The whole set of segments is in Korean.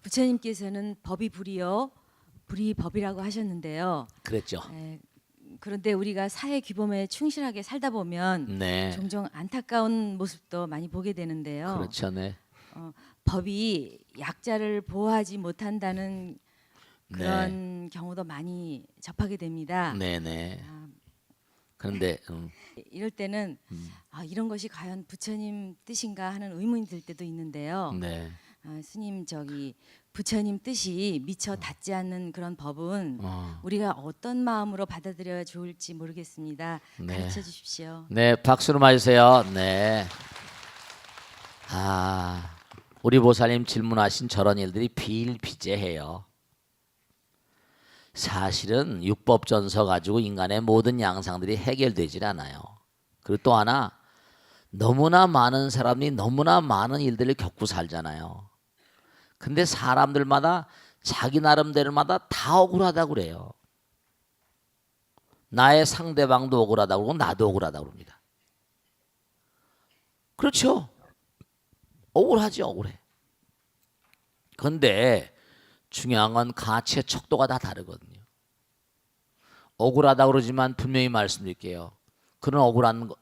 부처님께서는 법이 불이요, 불이 법이라고 하셨는데요. 그랬죠. 그런데 우리가 사회 규범에 충실하게 살다 보면 네. 종종 안타까운 모습도 많이 보게 되는데요. 그렇죠. 네. 법이 약자를 보호하지 못한다는 네. 그런 경우도 많이 접하게 됩니다. 네네. 그런데 이럴 때는 이런 것이 과연 부처님 뜻인가 하는 의문이 들 때도 있는데요. 네. 스님, 부처님 뜻이 미처 닿지 않는 그런 법은 우리가 어떤 마음으로 받아들여야 좋을지 모르겠습니다. 네. 가르쳐 주십시오. 네, 박수로 맞으세요. 네. 우리 보살님 질문하신 저런 일들이 비일비재해요. 사실은 육법전서 가지고 인간의 모든 양상들이 해결되질 않아요. 그리고 또 하나, 너무나 많은 사람이 너무나 많은 일들을 겪고 살잖아요. 근데 사람들마다 자기 나름대로마다 다 억울하다고 그래요. 나의 상대방도 억울하다고 그러고 나도 억울하다고 그럽니다. 그렇죠. 억울하지, 억울해. 그런데 중요한 건 가치의 척도가 다 다르거든요. 억울하다고 그러지만 분명히 말씀드릴게요. 그런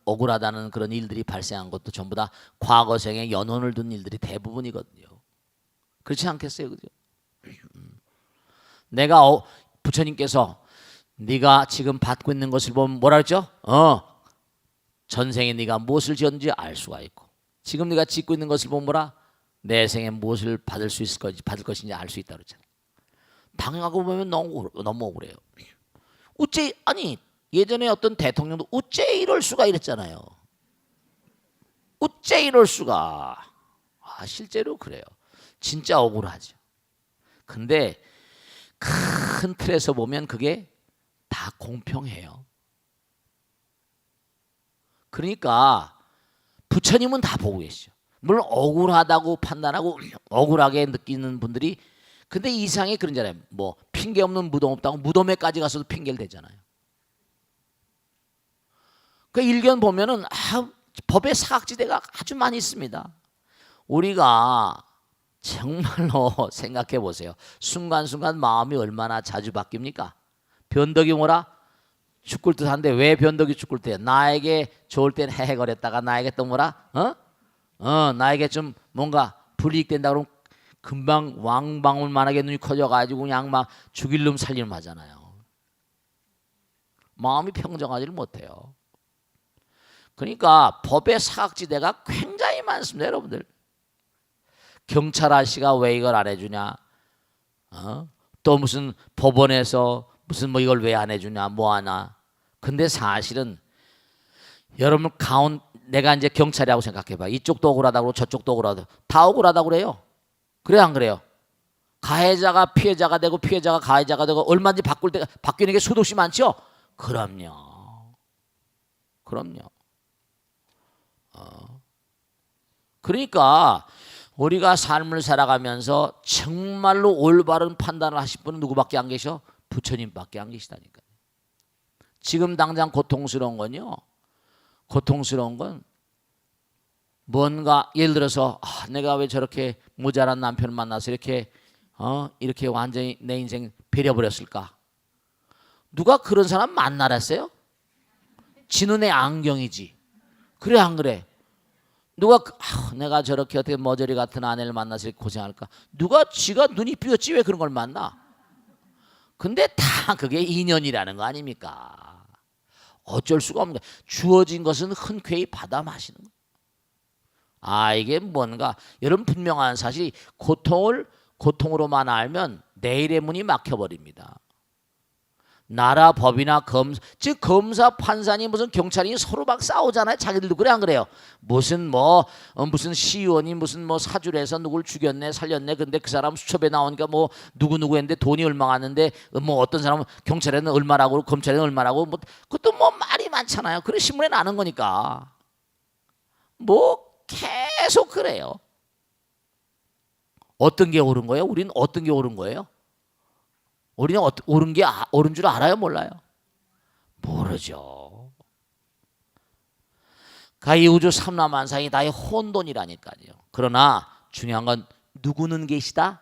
억울하다는 그런 일들이 발생한 것도 전부 다 과거생에 연원을 둔 일들이 대부분이거든요. 그렇지 않겠어요? 그죠? 내가 부처님께서 네가 지금 받고 있는 것을 보면 뭐라 그랬죠? 전생에 네가 무엇을 지었는지 알 수가 있고, 지금 네가 짓고 있는 것을 보면 뭐라? 내 생에 무엇을 받을 수 있을 것인지 받을 것인지 알 수 있다 그랬잖아요. 당하고 보면 너무 억울해요. 아니 예전에 어떤 대통령도 어째 이럴 수가 이랬잖아요. 어째 이럴 수가. 실제로 그래요. 진짜 억울하죠. 근데 큰 틀에서 보면 그게 다 공평해요. 그러니까 부처님은 다 보고 계시죠. 물론 억울하다고 판단하고 억울하게 느끼는 분들이, 근데 이상하게 그런잖아요. 뭐 핑계 없는 무덤 없다고 무덤에까지 가서도 핑계를 대잖아요. 그 일견 보면은 법의 사각지대가 아주 많이 있습니다. 우리가 정말로 생각해 보세요. 순간순간 마음이 얼마나 자주 바뀝니까? 변덕이 뭐라? 죽을 듯한데 왜 변덕이 죽을 듯해? 나에게 좋을 땐 헤헤거렸다가 나에게 또 뭐라? 나에게 좀 뭔가 불이익 된다 그러면 금방 왕방울만하게 눈이 커져가지고 그냥 막 죽일 놈 살릴 놈 하잖아요. 마음이 평정하지를 못해요. 그러니까 법의 사각지대가 굉장히 많습니다, 여러분들. 경찰 아저씨가 왜 이걸 안 해주냐? 또 무슨 법원에서 무슨 뭐 이걸 왜 안 해주냐? 뭐 하나? 근데 사실은 여러분 내가 이제 경찰이라고 생각해봐. 이쪽도 억울하다고 저쪽도 억울하다고 다 억울하다고 그래요. 그래 안 그래요? 가해자가 피해자가 되고 피해자가 가해자가 되고 얼마든지 바뀌는 게 수도 없이 많죠? 그럼요. 그러니까 우리가 삶을 살아가면서 정말로 올바른 판단을 하실 분은 누구밖에 안 계셔? 부처님밖에 안 계시다니까요. 지금 당장 고통스러운 건요. 고통스러운 건 뭔가 예를 들어서 내가 왜 저렇게 모자란 남편을 만나서 이렇게 완전히 내 인생 베려버렸을까? 누가 그런 사람 만나랬어요? 지 눈의 안경이지. 그래 안 그래? 누가 내가 저렇게 어떻게 머저리 같은 아내를 만나서 고생할까? 누가 지가 눈이 삐었지 왜 그런 걸 만나? 근데 다 그게 인연이라는 거 아닙니까? 어쩔 수가 없는 거야. 주어진 것은 흔쾌히 받아 마시는 거야. 이게 뭔가 여러분 분명한 사실이 고통을 고통으로만 알면 내일의 문이 막혀버립니다. 나라 법이나 검사 판사니 무슨 경찰이 서로 막 싸우잖아요. 자기들도 그래 안 그래요? 무슨 시의원이 무슨 사주를 해서 누굴 죽였네 살렸네. 근데 그 사람 수첩에 나오니까 누구 했는데 돈이 얼마 갔는데 어떤 사람은 경찰에는 얼마라고 검찰에는 얼마라고 그것도 말이 많잖아요. 그래 신문에 나는 거니까 계속 그래요. 어떤 게 옳은 거예요? 우리는 어떤 게 옳은 거예요? 우리는 옳은 게 옳은 줄 알아요? 몰라요? 모르죠. 이 우주 삼라만상이 다의 혼돈이라니까요. 그러나 중요한 건 누구는 계시다?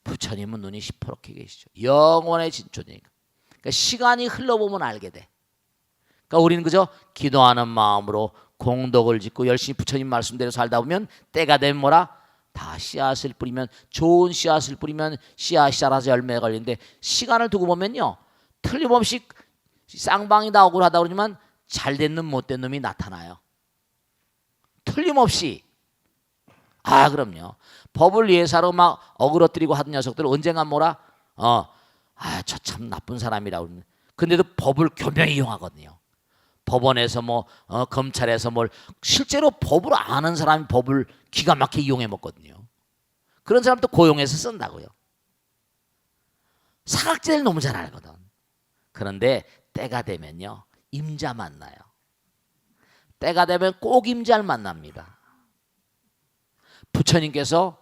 부처님은 눈이 시퍼렇게 계시죠. 영원의 진존이니까. 그러니까 시간이 흘러보면 알게 돼. 그러니까 우리는 그저 기도하는 마음으로 공덕을 짓고 열심히 부처님 말씀대로 살다 보면 때가 되면 뭐라? 다 씨앗을 뿌리면, 좋은 씨앗을 뿌리면 씨앗이 자라서 열매가 걸리는데, 시간을 두고 보면요 틀림없이 쌍방이 나오고 하다 그러지만 잘된 놈 못된 놈이 나타나요. 틀림없이. 그럼요. 법을 예사로 막 어그러뜨리고 하던 녀석들 언젠가 뭐라? 저 참 나쁜 사람이라고 그러는. 근데도 법을 교묘히 이용하거든요. 법원에서 검찰에서 뭘, 실제로 법을 아는 사람이 법을 기가 막히게 이용해 먹거든요. 그런 사람도 고용해서 쓴다고요. 사각지대를 너무 잘 알거든. 그런데 때가 되면요 임자 만나요. 때가 되면 꼭 임자를 만납니다. 부처님께서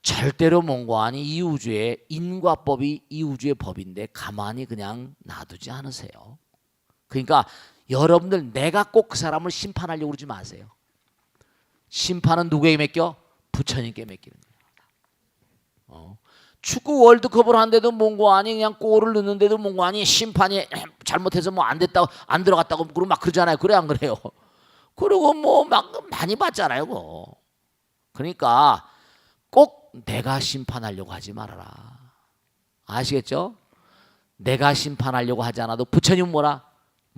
절대로 몽고하니 이 우주의 인과법이 이 우주의 법인데 가만히 그냥 놔두지 않으세요. 그러니까 여러분들 내가 꼭 그 사람을 심판하려고 그러지 마세요. 심판은 누구에게 맡겨? 부처님께 맡기는 거예요. 축구 월드컵을 하는데도 몽고하니, 그냥 골을 넣는데도 몽고하니, 심판이 잘못해서 안 됐다고, 안 들어갔다고 그러고 막 그러잖아요. 그래 안 그래요? 그리고 막 많이 봤잖아요. 그러니까 꼭 내가 심판하려고 하지 말아라. 아시겠죠? 내가 심판하려고 하지 않아도 부처님 뭐라?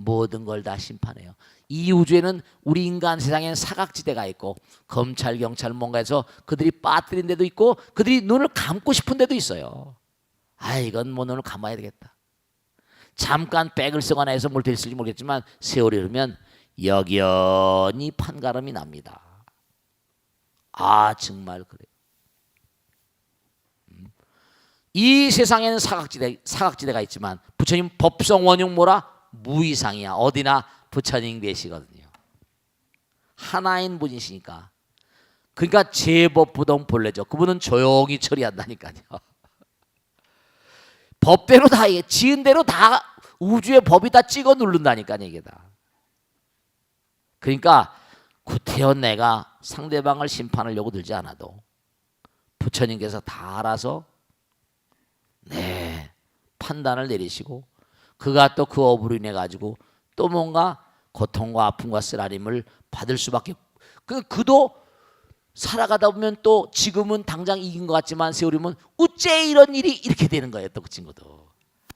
모든 걸 다 심판해요. 이 우주에는 우리 인간 세상에는 사각지대가 있고, 검찰, 경찰 뭔가 해서 그들이 빠뜨린 데도 있고, 그들이 눈을 감고 싶은 데도 있어요. 이건 눈을 감아야 되겠다. 잠깐 백을 쓰거나 해서 뭘 됐을지 모르겠지만 세월이 흐르면 여전히 판가름이 납니다. 정말 그래요. 이 세상에는 사각지대가 있지만 부처님 법성 원흉 뭐라? 무이상이야. 어디나 부처님 계시거든요. 하나인 분이시니까. 그러니까 제법부동 본래죠. 그분은 조용히 처리한다니까요. 법대로 다 지은 대로 다 우주의 법이 다 찍어 누른다니까요. 이게 다. 그러니까 구태여 내가 상대방을 심판하려고 들지 않아도 부처님께서 다 알아서 판단을 내리시고, 그가 또 그 업으로 인해 가지고 또 뭔가 고통과 아픔과 쓰라림을 받을 수밖에. 그도 살아가다 보면 또 지금은 당장 이긴 것 같지만 세월이면 어째 이런 일이 이렇게 되는 거예요. 또 그 친구도.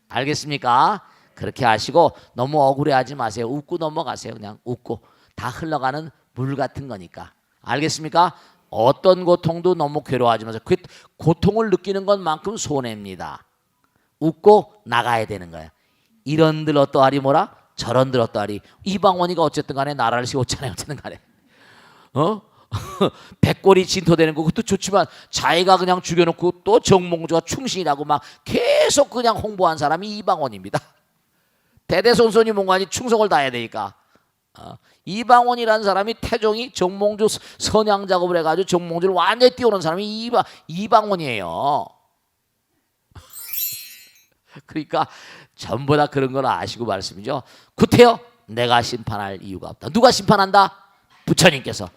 알겠습니까? 그렇게 하시고 너무 억울해하지 마세요. 웃고 넘어가세요. 그냥 웃고. 다 흘러가는 물 같은 거니까. 알겠습니까? 어떤 고통도 너무 괴로워하지 마세요. 그 고통을 느끼는 것만큼 손해입니다. 웃고 나가야 되는 거예요. 이런들 어떠하리 뭐라? 저런들 어떠하리. 이방원이가 어쨌든 간에 나라를 세웠잖아요. 어쨌든 간에. 백골이 진토되는 거 그것도 좋지만, 자기가 그냥 죽여놓고 또 정몽주가 충신이라고 막 계속 그냥 홍보한 사람이 이방원입니다. 대대손손이 뭔가 아니 충성을 다해야 되니까. 이방원이라는 사람이 태종이 정몽주 선양 작업을 해가지고 정몽주를 완전히 띄우는 사람이 이방원이에요. 그러니까 전부 다 그런 걸 아시고 말씀이죠. 구태여 내가 심판할 이유가 없다. 누가 심판한다? 부처님께서.